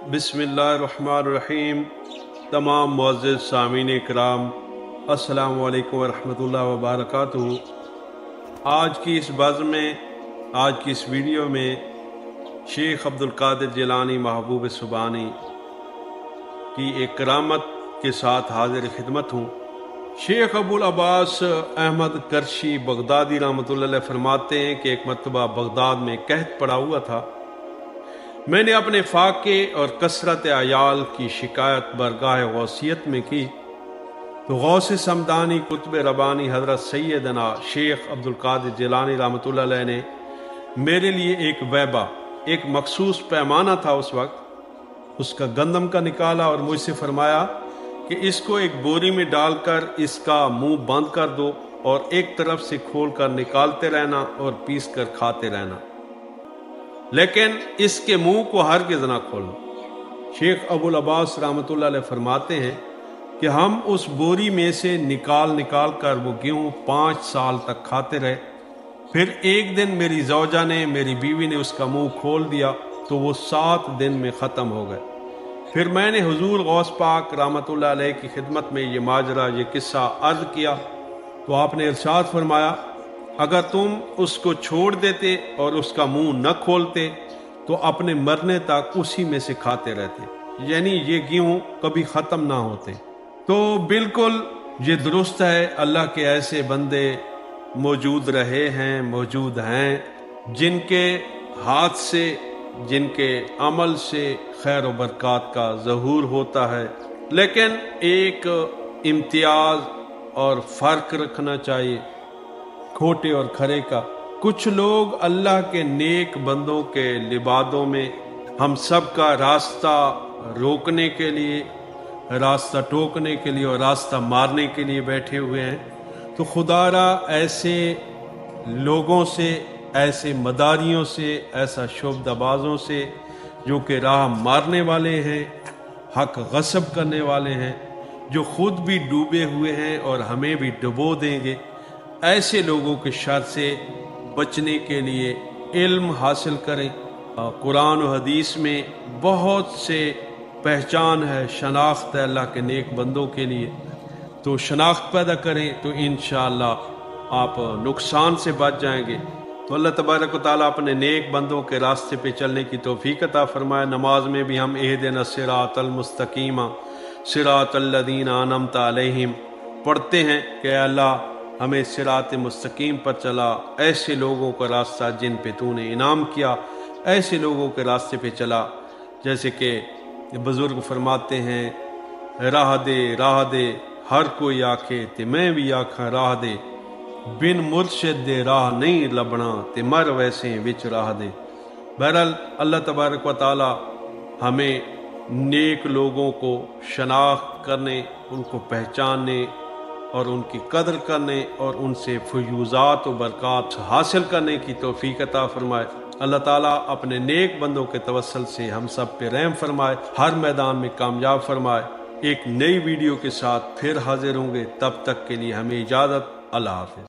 बिस्मिल्लाहिर्रहमानिर्रहीम। तमाम मुअज़्ज़िज़ सामीन इकराम, अस्सलामु अलैकुम वरहमतुल्लाहि वबरकातुहू। आज की इस बज़्म में, आज की इस वीडियो में शेख अब्दुल कादिर जिलानी महबूब सुबानी की एक करामत के साथ हाजिर खिदमत हूँ। शेख अबुल अब्बास अहमद करशी बगदादी रहमतुल्लाह अलैह फरमाते हैं कि एक मरतबा बगदाद में कहत पड़ा हुआ था। मैंने अपने फाके और कसरत अयाल की शिकायत बरगाह गौसियत में की तो गौस समदानी कुतुब रबानी हज़रत सैयदना शेख अब्दुल कादिर जिलानी रहमतुल्लाह अलैह ने मेरे लिए एक वैबा, एक मखसूस पैमाना था उस वक्त, उसका गंदम का निकाला और मुझसे फरमाया कि इसको एक बोरी में डालकर इसका मुंह बंद कर दो और एक तरफ से खोल कर निकालते रहना और पीस कर खाते रहना, लेकिन इसके मुंह को हरगिज़ ना खोलो। शेख अबुल अब्बास रहमतुल्लाह अलैह फरमाते हैं कि हम उस बोरी में से निकाल कर वो गेहूँ 5 साल तक खाते रहे। फिर एक दिन मेरी ज़ौजा ने, मेरी बीवी ने उसका मुंह खोल दिया तो वो 7 दिन में ख़त्म हो गए। फिर मैंने हुजूर गौस पाक रहमतुल्लाह अलैह की खिदमत में ये माजरा, ये किस्सा अर्ज़ किया तो आपने इरशाद फरमाया, अगर तुम उसको छोड़ देते और उसका मुंह न खोलते तो अपने मरने तक उसी में से खाते रहते, यानी ये गेहूं कभी ख़त्म ना होते। तो बिल्कुल ये दुरुस्त है, अल्लाह के ऐसे बंदे मौजूद रहे हैं, मौजूद हैं, जिनके हाथ से, जिनके अमल से खैर व बरक़ात का ज़हूर होता है। लेकिन एक इम्तियाज़ और फ़र्क रखना चाहिए खोटे और खरे का। कुछ लोग अल्लाह के नेक बंदों के लिबादों में हम सब का रास्ता रोकने के लिए, रास्ता टोकने के लिए और रास्ता मारने के लिए बैठे हुए हैं। तो खुदारा ऐसे लोगों से, ऐसे मदारियों से, ऐसा शोबदाबाजों से जो कि राह मारने वाले हैं, हक गस्ब करने वाले हैं, जो खुद भी डूबे हुए हैं और हमें भी डुबो देंगे, ऐसे लोगों के शर से बचने के लिए इल्म हासिल करें। कुरान और हदीस में बहुत से पहचान है, शनाख्त है अल्लाह के नेक बंदों के लिए। तो शनाख्त पैदा करें तो इंशाअल्लाह आप नुकसान से बच जाएंगे। तो अल्लाह तबारक व तआला अपने नेक बंदों के रास्ते पे चलने की तौफीक अता फरमाए। नमाज में भी हम इहदिना सिरातल मुस्तकीमा सिरातल लज़ीना अनअमता अलैहिम पढ़ते हैं कि अल्लाह हमें सिरात मुस्तकीम पर चला, ऐसे लोगों का रास्ता जिन पे तूने इनाम किया, ऐसे लोगों के रास्ते पे चला। जैसे कि बुज़ुर्ग फरमाते हैं, राह दे हर कोई आखे ते मैं भी आखा राह दे, बिन मुर्शिद दे राह नहीं लबना ते मर वैसे विच राह दे। बहरहाल अल्लाह तबारक व तआला हमें नेक लोगों को शनाख्त करने, उनको पहचानने और उनकी कदर करने और उनसे फयूज़ात व बरक़ात हासिल करने की तौफीक अता फरमाए। अल्लाह ताला अपने नेक बंदों के तवस्सुल से हम सब पे रहम फरमाए, हर मैदान में कामयाब फरमाए। एक नई वीडियो के साथ फिर हाजिर होंगे, तब तक के लिए हमें इजाज़त। अल्लाह हाफ़िज़।